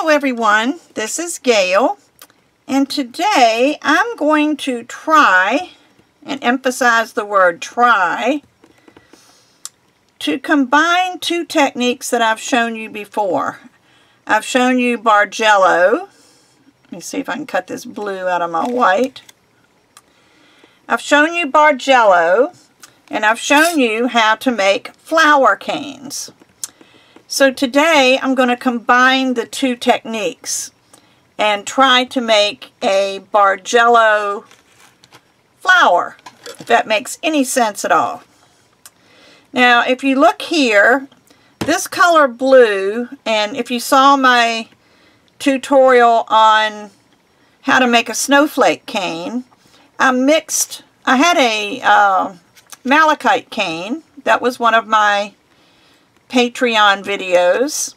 Hello everyone, this is Gayle, and today I'm going to try, and emphasize the word try, to combine two techniques that I've shown you before. I've shown you Bargello. Let me see if I can cut this blue out of my white. I've shown you Bargello, and I've shown you how to make flower canes. So today I'm going to combine the two techniques and try to make a Bargello flower, if that makes any sense at all. Now if you look here, this color blue, and if you saw my tutorial on how to make a snowflake cane, I had a malachite cane. That was one of my Patreon videos,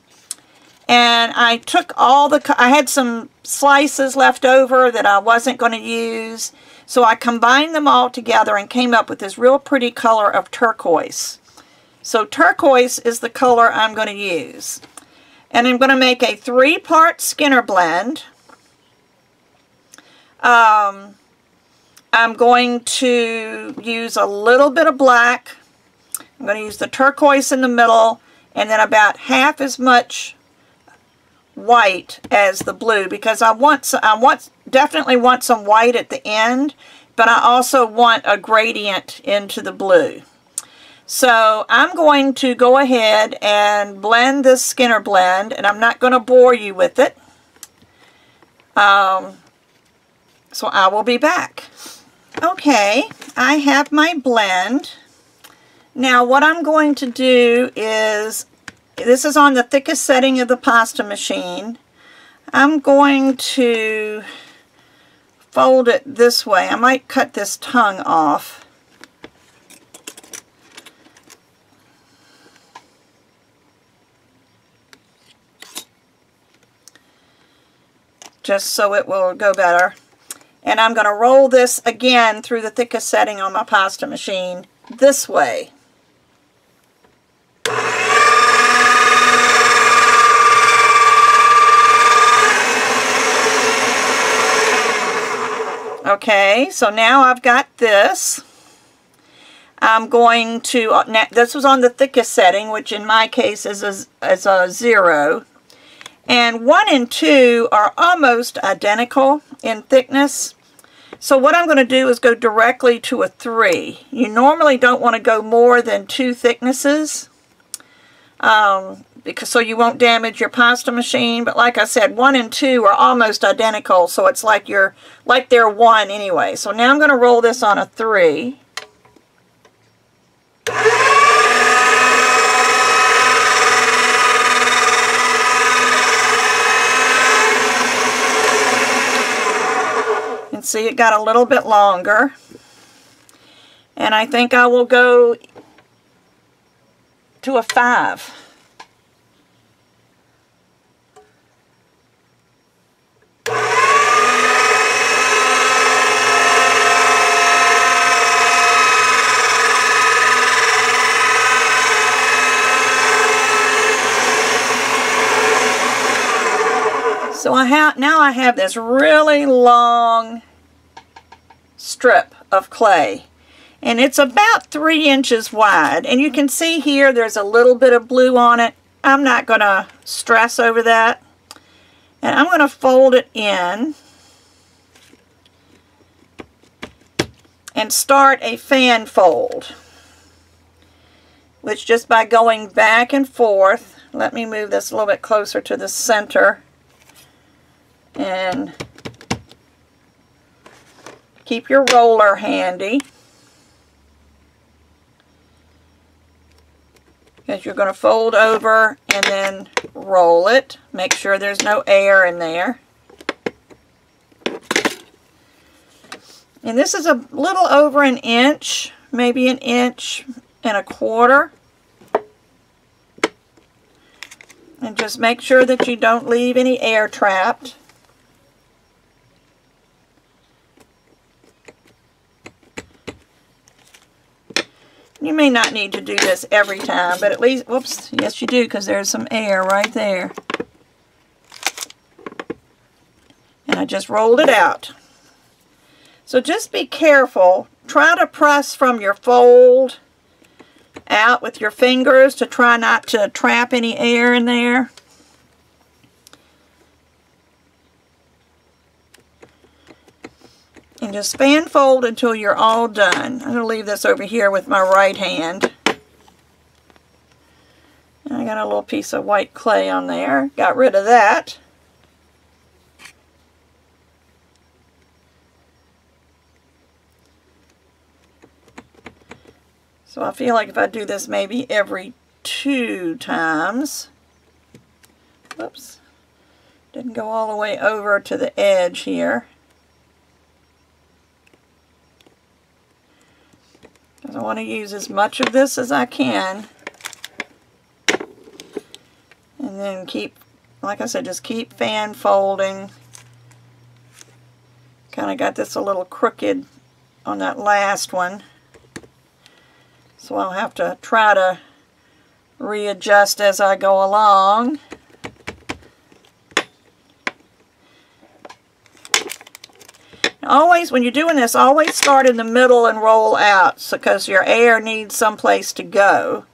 and I took I had some slices left over that I wasn't going to use, so I combined them all together and came up with this real pretty color of turquoise. So turquoise is the color I'm going to use, and I'm going to make a 3-part Skinner blend. I'm going to use a little bit of black. I'm going to use the turquoise in the middle, and then about half as much white as the blue, because I definitely want some white at the end, but I also want a gradient into the blue. So I'm going to go ahead and blend this Skinner blend, and I'm not going to bore you with it. So I will be back. Okay, I have my blend. Now what I'm going to do is, this is on the thickest setting of the pasta machine. I'm going to fold it this way. I might cut this tongue off. Just so it will go better. And I'm going to roll this again through the thickest setting on my pasta machine this way. Okay, so now I've got this. I'm going to, this was on the thickest setting, which in my case is a 0. And 1 and 2 are almost identical in thickness. So what I'm going to do is go directly to a 3. You normally don't want to go more than 2 thicknesses, so you won't damage your pasta machine. But like I said, 1 and 2 are almost identical, so it's like they're 1 anyway. So now I'm going to roll this on a 3. And see, it got a little bit longer. And I think I will go to a 5. So now I have this really long strip of clay, and it's about 3 inches wide, and you can see here there's a little bit of blue on it. I'm not going to stress over that, and I'm going to fold it in and start a fan fold, which just by going back and forth, let me move this a little bit closer to the center, and keep your roller handy, because you're going to fold over and then roll it. Make sure there's no air in there. And this is a little over 1 inch, maybe 1.25 inches. And just make sure that you don't leave any air trapped. You may not need to do this every time, but at least, whoops, yes you do, because there's some air right there. I just rolled it out. So just be careful. Try to press from your fold out with your fingers to try not to trap any air in there. And just fan fold until you're all done. I'm going to leave this over here with my right hand. And I got a little piece of white clay on there. Got rid of that. So I feel like if I do this maybe every 2 times. Whoops. Didn't go all the way over to the edge here. Because I want to use as much of this as I can. And then keep, like I said, just keep fan folding. Kind of got this a little crooked on that last one. So I'll have to try to readjust as I go along. Always, when you're doing this, always start in the middle and roll out, because your air needs someplace to go.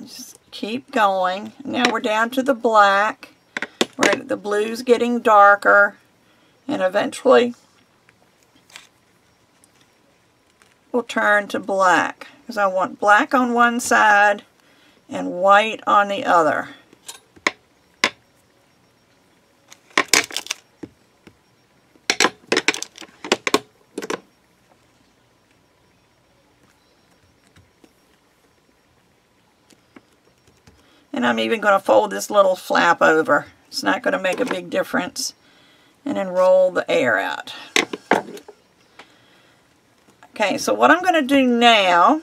Just keep going. Now we're down to the black, where the blue's getting darker, and eventually we'll turn to black, because I want black on one side and white on the other. And I'm even going to fold this little flap over. It's not going to make a big difference. And then roll the air out. Okay, so what I'm going to do now,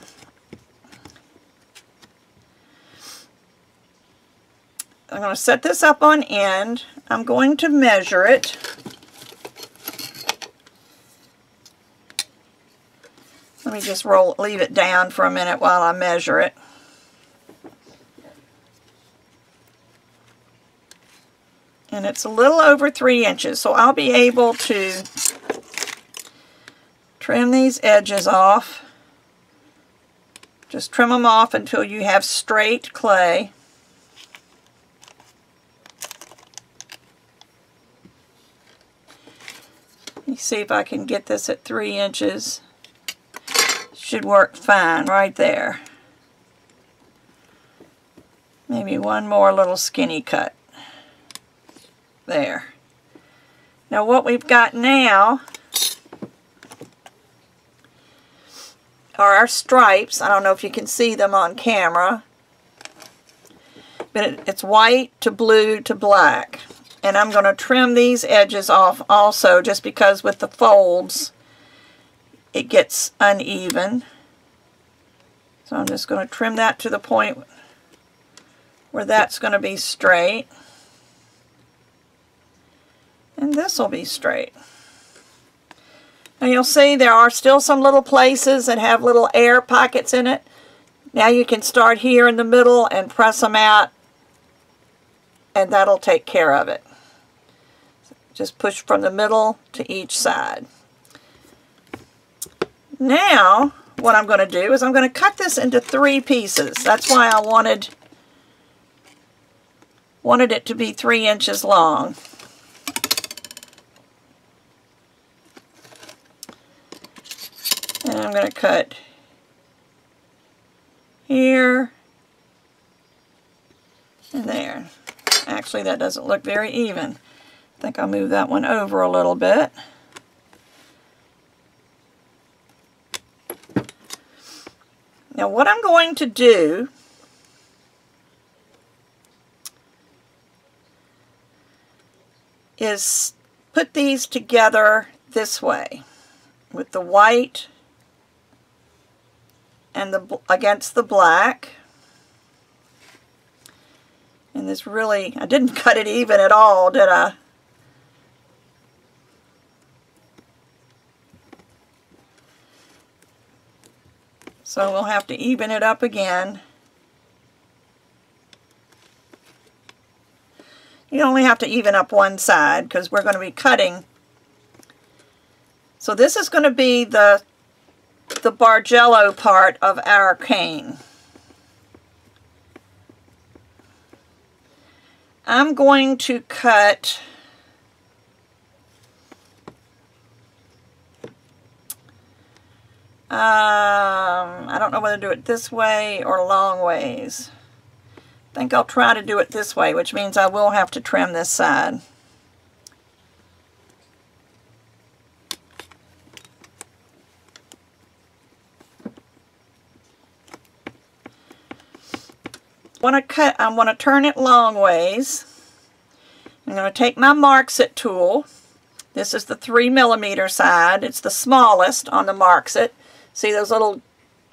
I'm going to set this up on end. I'm going to measure it. Let me just leave it down for a minute while I measure it. And it's a little over 3 inches, so I'll be able to trim these edges off. Just trim them off until you have straight clay. Let me see if I can get this at 3 inches. Should work fine right there. Maybe one more little skinny cut. There. Now what we've got now are our stripes. I don't know if you can see them on camera, but it's white to blue to black. And I'm going to trim these edges off also, just because with the folds it gets uneven. So I'm just going to trim that to the point where that's going to be straight. And this will be straight. Now you'll see there are still some little places that have little air pockets in it. Now you can start here in the middle and press them out, and that'll take care of it. Just push from the middle to each side. Now what I'm going to do is I'm going to cut this into 3 pieces. That's why I wanted it to be 3 inches long. And I'm going to cut here and there. Actually, that doesn't look very even. I think I'll move that one over a little bit. Now what I'm going to do is put these together this way, with the white and against the black. And this really, I didn't cut it even at all, did I? So we'll have to even it up again. You only have to even up one side because we're going to be cutting. So this is going to be the Bargello part of our cane. I'm going to cut I don't know whether to do it this way or long ways. I think I'll try to do it this way, which means I will have to trim this side. I want to turn it long ways. I'm going to take my Marks It tool. This is the 3mm side. It's the smallest on the Marks It. See those little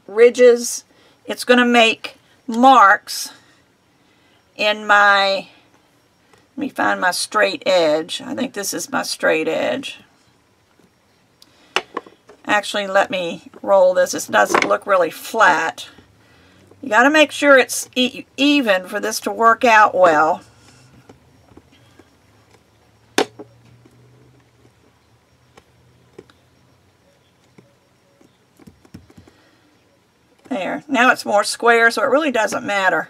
ridges? It's going to make marks in my, let me find my straight edge. I think this is my straight edge. Actually, let me roll this. This doesn't look really flat. You got to make sure it's even for this to work out well. There. Now it's more square, so it really doesn't matter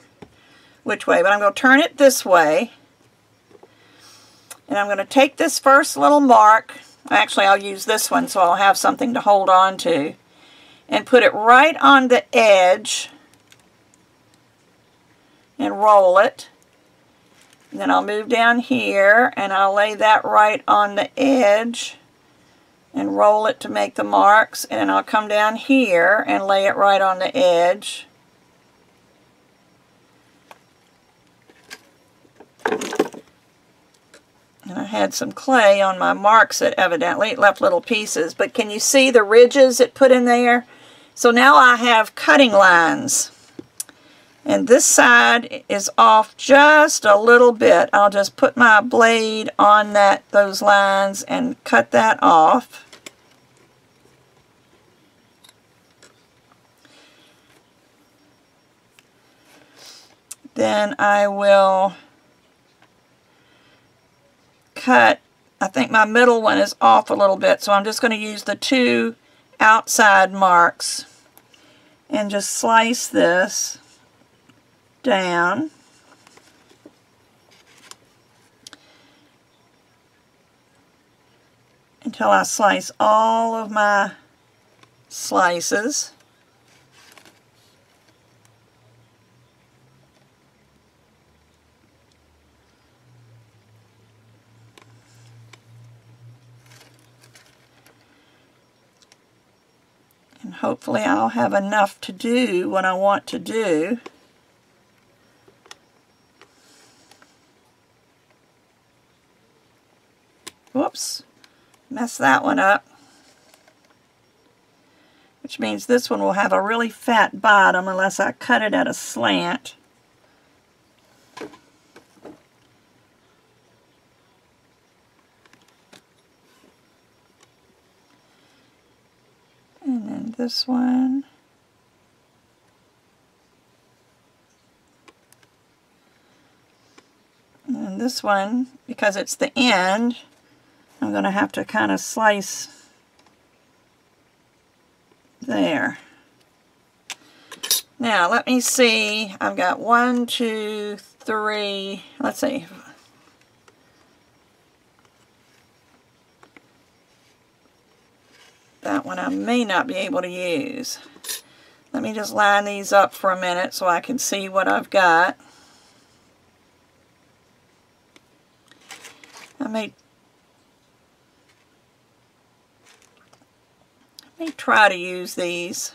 which way. But I'm going to turn it this way. And I'm going to take this first little mark. Actually, I'll use this one so I'll have something to hold on to. And put it right on the edge. And roll it. And then I'll move down here and I'll lay that right on the edge and roll it to make the marks, and then I'll come down here and lay it right on the edge. And I had some clay on my Marks It, evidently. It left little pieces, but can you see the ridges it put in there? So now I have cutting lines. And this side is off just a little bit. I'll just put my blade on those lines and cut that off. Then I will cut, I think my middle one is off a little bit, so I'm just going to use the 2 outside marks and just slice this down. Until I slice all of my slices. And hopefully I'll have enough to do what I want to do. Whoops, messed that one up. Which means this one will have a really fat bottom unless I cut it at a slant. And then this one. And then this one, because it's the end, I'm going to have to kind of slice there. Now let me see, I've got 1, 2, 3, let's see. That one I may not be able to use. Let me just line these up for a minute so I can see what I've got. I may try to use these.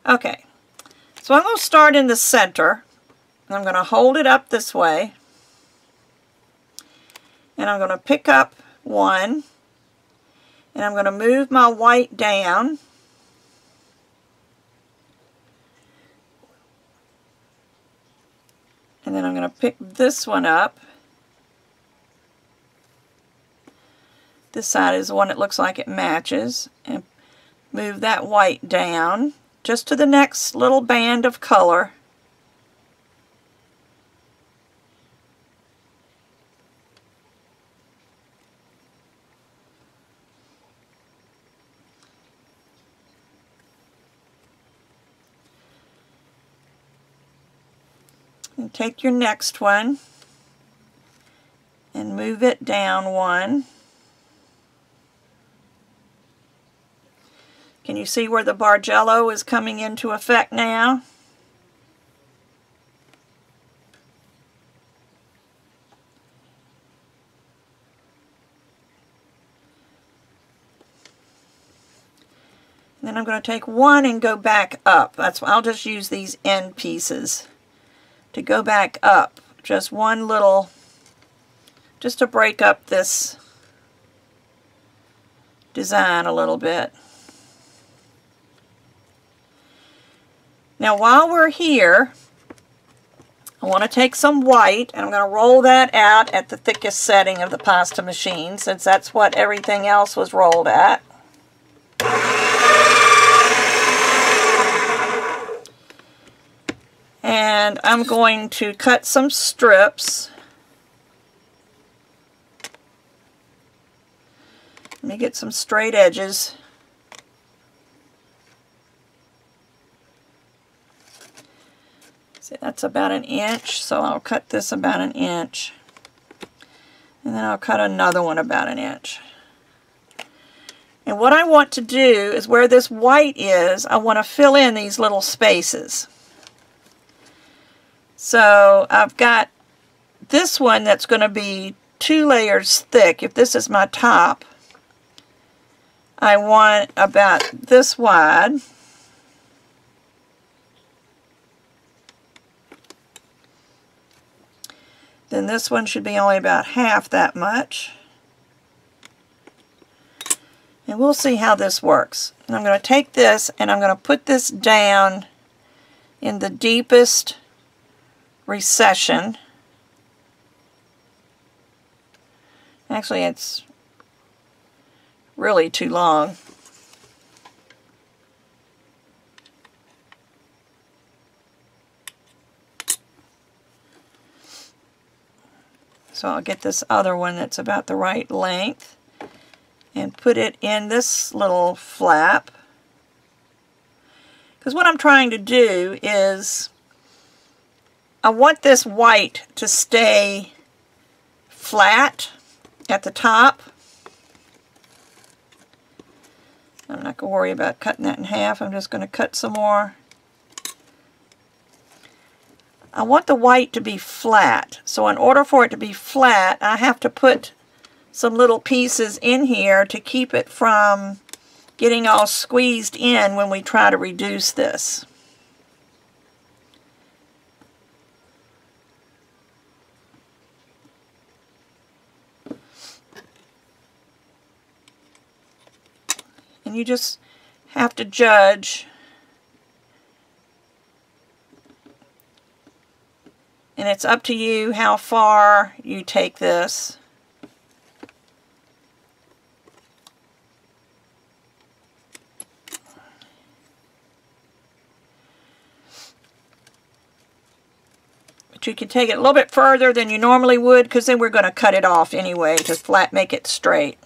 Okay, so I'm going to start in the center. I'm going to hold it up this way. And I'm going to pick up one. And I'm going to move my white down. And then I'm going to pick this one up. This side is the one that looks like it matches. And move that white down just to the next little band of color. And take your next one and move it down one. Can you see where the Bargello is coming into effect now? And then I'm going to take one and go back up. That's why I'll just use these end pieces to go back up. Just one little, just to break up this design a little bit. Now while we're here, I want to take some white and I'm going to roll that out at the thickest setting of the pasta machine, since that's what everything else was rolled at. And I'm going to cut some strips. Let me get some straight edges. See, that's about an inch, so I'll cut this about an inch. And then I'll cut another one about an inch. And what I want to do is where this white is, I want to fill in these little spaces. So I've got this one that's going to be 2 layers thick. If this is my top, I want about this wide. Then this one should be only about half that much. And we'll see how this works. And I'm going to take this and I'm going to put this down in the deepest recession. Actually, it's really too long. So I'll get this other one that's about the right length and put it in this little flap. Because what I'm trying to do is I want this white to stay flat at the top. I'm not going to worry about cutting that in half. I'm just going to cut some more. I want the white to be flat. So in order for it to be flat, I have to put some little pieces in here to keep it from getting all squeezed in when we try to reduce this. And you just have to judge. And it's up to you how far you take this. But you can take it a little bit further than you normally would, because then we're going to cut it off anyway to make it straight.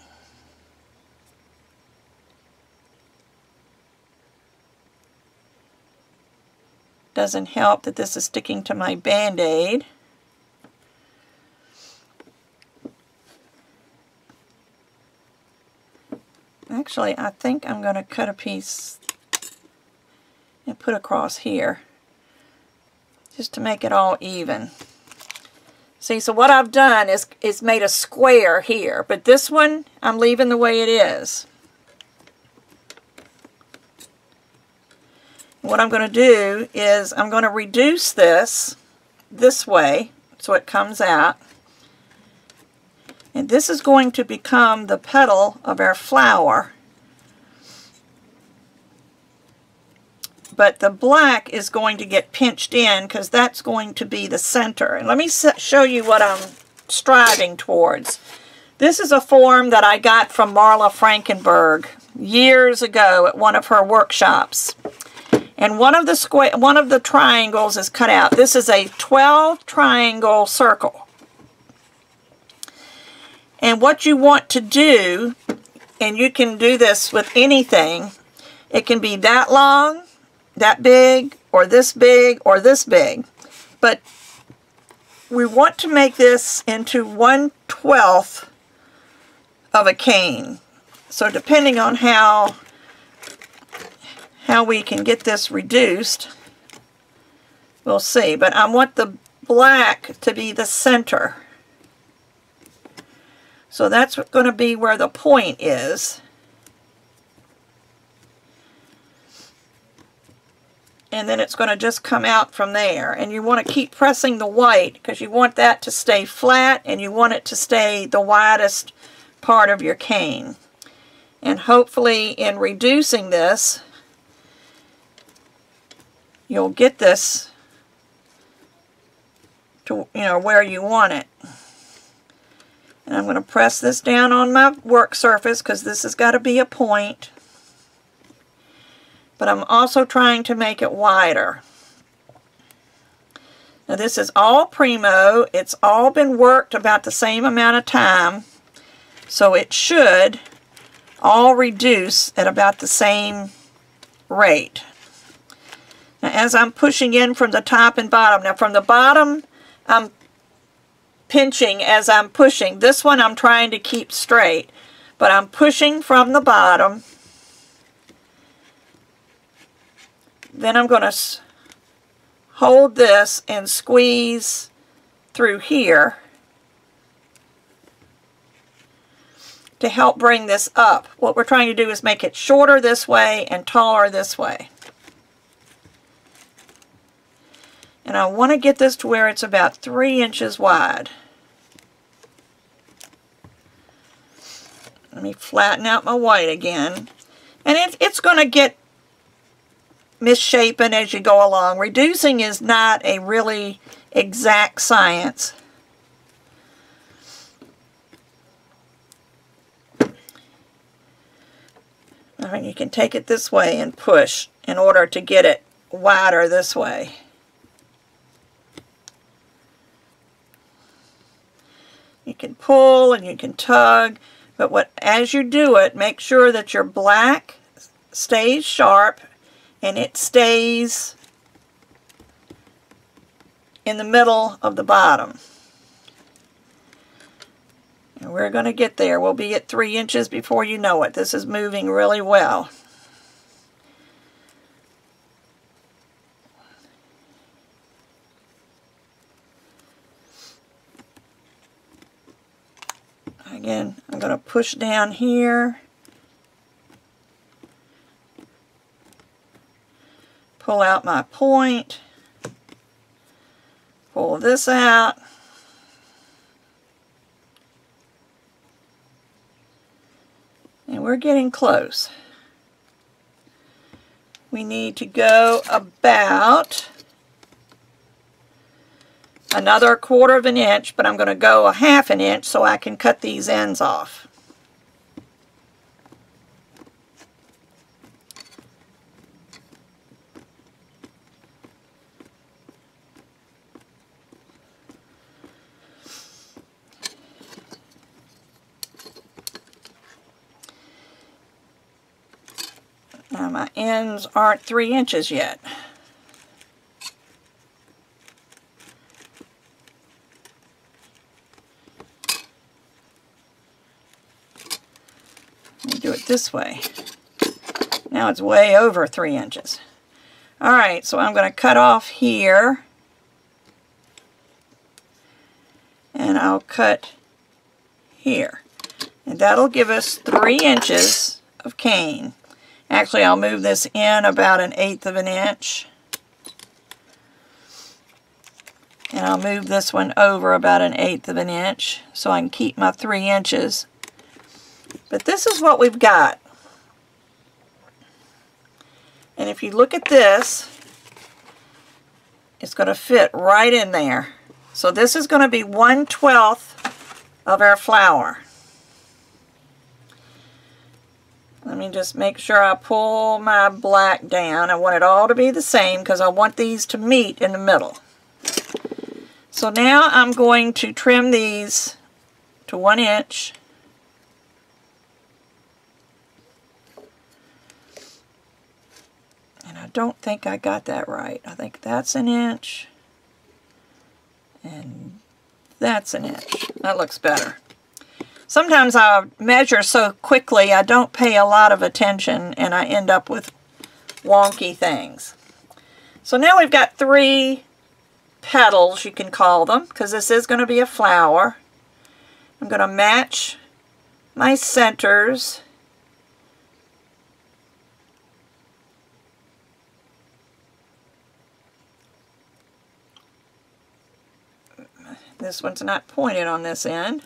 Doesn't help that this is sticking to my Band-Aid. Actually, I think I'm going to cut a piece and put across here just to make it all even. See, so what I've done is made a square here, but this one I'm leaving the way it is. What I'm going to do is I'm going to reduce this way so it comes out. And this is going to become the petal of our flower. but the black is going to get pinched in because that's going to be the center. And let me show you what I'm striving towards. This is a form that I got from Marla Frankenberg years ago at one of her workshops. And one of the triangles is cut out. This is a 12 triangle circle. And what you want to do, and you can do this with anything, it can be that long, that big, or this big, or this big. But we want to make this into 1/12 of a cane. So depending on how we can get this reduced, we'll see. But I want the black to be the center. So that's going to be where the point is. And then it's going to just come out from there. And you want to keep pressing the white because you want that to stay flat and you want it to stay the widest part of your cane. And hopefully in reducing this, you'll get this to, where you want it. And I'm going to press this down on my work surface because this has got to be a point. But I'm also trying to make it wider. Now this is all primo. It's all been worked about the same amount of time. So it should all reduce at about the same rate. Now as I'm pushing in from the top and bottom, now from the bottom I'm pinching as I'm pushing. This one I'm trying to keep straight, but I'm pushing from the bottom. Then I'm going to hold this and squeeze through here to help bring this up. What we're trying to do is make it shorter this way and taller this way. And I want to get this to where it's about 3 inches wide. Let me flatten out my white again. And it's going to get misshapen as you go along. Reducing is not a really exact science. I mean, you can take it this way and push in order to get it wider this way. You can pull and you can tug, but as you do it, make sure that your black stays sharp and it stays in the middle of the bottom. And we're going to get there. We'll be at 3 inches before you know it. This is moving really well. Again, I'm going to push down here. Pull out my point. Pull this out. And we're getting close. We need to go about another 1/4 of an inch, but I'm going to go a 1/2 an inch so I can cut these ends off. Now my ends aren't 3 inches yet. Let me do it this way. Now it's way over 3 inches. Alright, so I'm going to cut off here. And I'll cut here. And that'll give us 3 inches of cane. Actually, I'll move this in about 1/8 of an inch. And I'll move this one over about 1/8 of an inch so I can keep my 3 inches. But this is what we've got. And if you look at this, it's going to fit right in there. So this is going to be 1/12 of our flower. Let me just make sure I pull my black down. I want it all to be the same because I want these to meet in the middle. So now I'm going to trim these to 1 inch. And I don't think I got that right. I think that's 1 inch. And that's 1 inch. That looks better. Sometimes I measure so quickly I don't pay a lot of attention and I end up with wonky things. So now we've got 3 petals, you can call them, because this is going to be a flower. I'm going to match my centers. This one's not pointed on this end.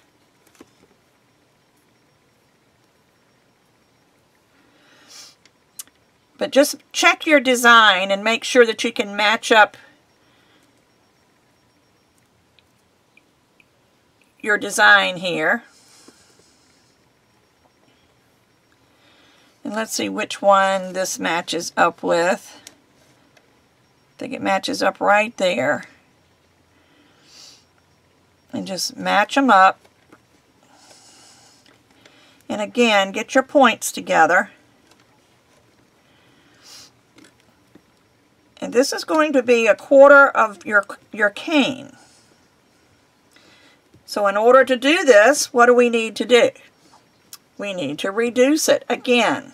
But just check your design and make sure that you can match up your design here. And let's see which one this matches up with. I think it matches up right there. And just match them up. And again, get your points together. And this is going to be 1/4 of your cane. So in order to do this, what do we need to do? We need to reduce it again.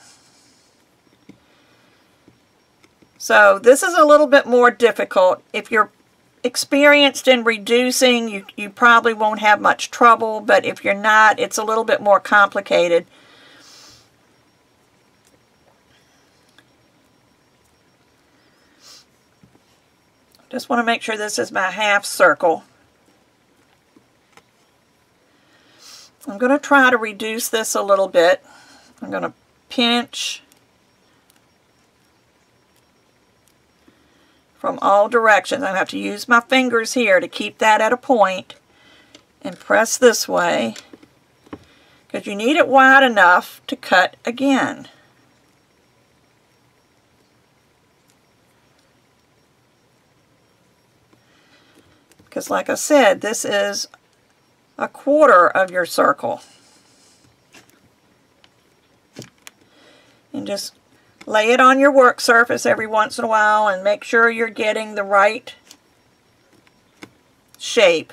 So this is a little bit more difficult. If you're experienced in reducing, you probably won't have much trouble, but if you're not, it's a little bit more complicated. Just want to make sure this is my half circle. I'm going to try to reduce this a little bit. I'm going to pinch from all directions. I have to use my fingers here to keep that at a point and press this way because you need it wide enough to cut again. Because like I said, this is 1/4 of your circle. And just lay it on your work surface every once in a while and make sure you're getting the right shape.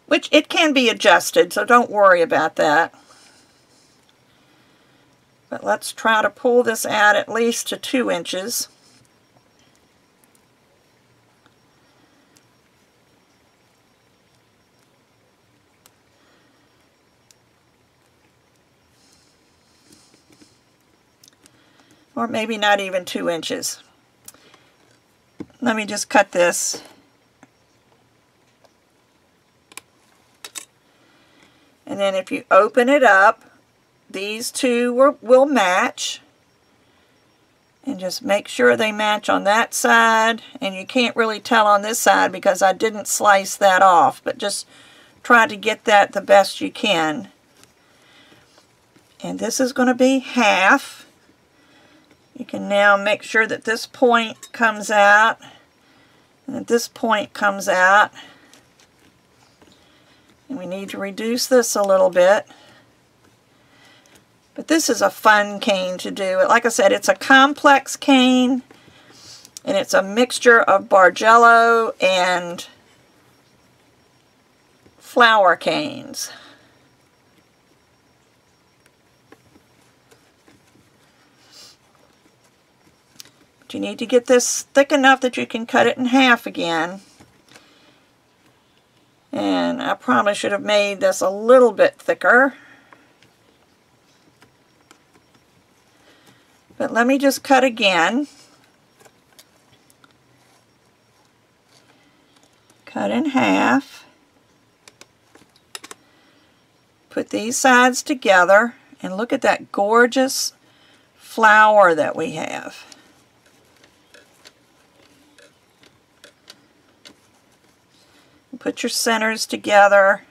Which it can be adjusted, so don't worry about that. But let's try to pull this out at least to 2 inches. Or maybe not even 2 inches. Let me just cut this. And then if you open it up, these two will match. And just make sure they match on that side. And you can't really tell on this side because I didn't slice that off. But just try to get that the best you can. And this is going to be half. You can now make sure that this point comes out and that this point comes out. And we need to reduce this a little bit. But this is a fun cane to do. Like I said, it's a complex cane and it's a mixture of Bargello and flower canes. But you need to get this thick enough that you can cut it in half again. And I probably should have made this a little bit thicker. But let me just cut again. Cut in half. Put these sides together and look at that gorgeous flower that we have. Put your centers together.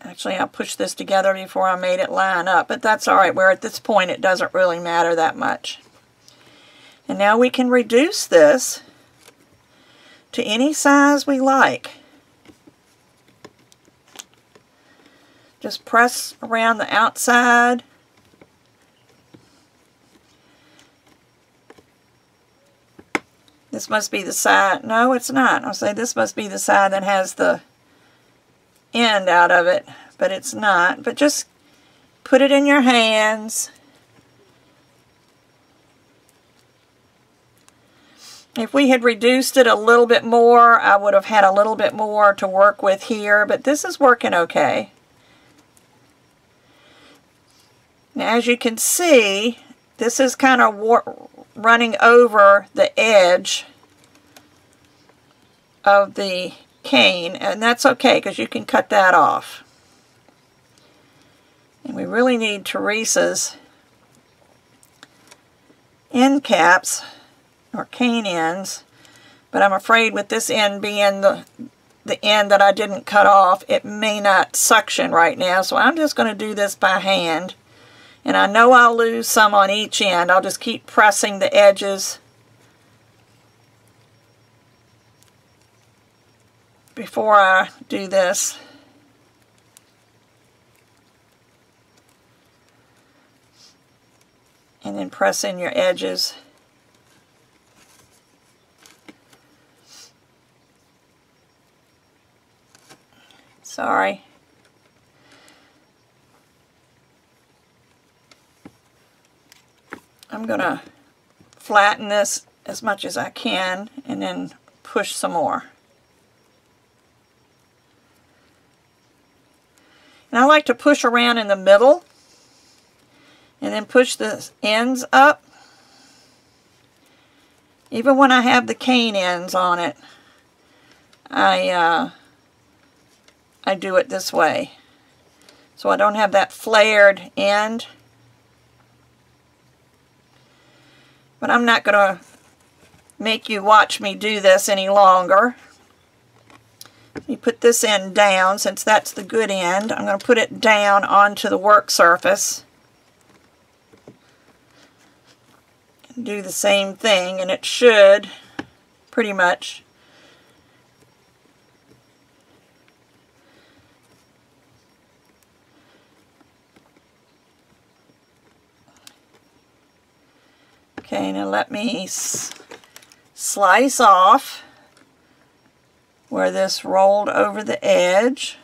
Actually, I'll push this together before I made it line up, but that's all right. We're at this point, it doesn't really matter that much. And now we can reduce this to any size we like. Just press around the outside. This must be the side. No, it's not. I'll say this must be the side that has the end out of it, but it's not. But just put it in your hands. If we had reduced it a little bit more, I would have had a little bit more to work with here, but this is working okay. Now, as you can see, this is kind of running over the edge of the cane, and that's okay because you can cut that off. And we really need Teresa's end caps or cane ends, but I'm afraid with this end being the end that I didn't cut off, it may not suction right now, so I'm just going to do this by hand. And I know I'll lose some on each end. I'll just keep pressing the edges before I do this. And then press in your edges. Sorry. I'm going to flatten this as much as I can and then push some more. And I like to push around in the middle and then push the ends up. Even when I have the cane ends on it, I do it this way. So I don't have that flared end. But I'm not going to make you watch me do this any longer. You put this end down, since that's the good end. I'm going to put it down onto the work surface. Do the same thing, and it should pretty much okay, now let me slice off where this rolled over the edge.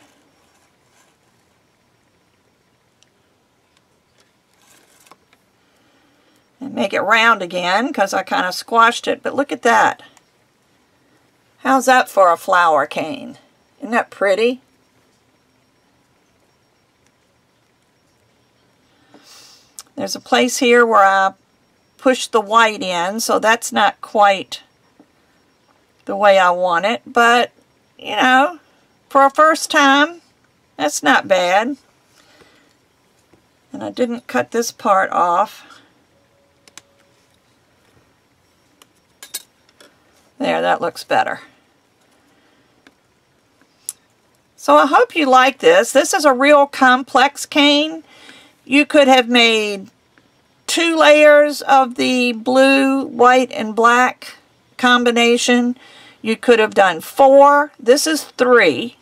And make it round again because I kind of squashed it, but look at that. How's that for a flower cane? Isn't that pretty? There's a place here where I push the white in, so that's not quite the way I want it, but you know, for a first time, that's not bad. And I didn't cut this part off. There, that looks better. So I hope you like this. This is a real complex cane. You could have made 2 layers of the blue, white, and black combination. You could have done 4. This is 3.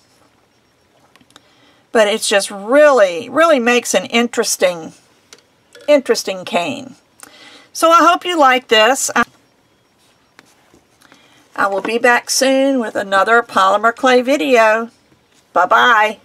But it's just really makes an interesting cane. So I hope you like this. I will be back soon with another polymer clay video. Bye-bye.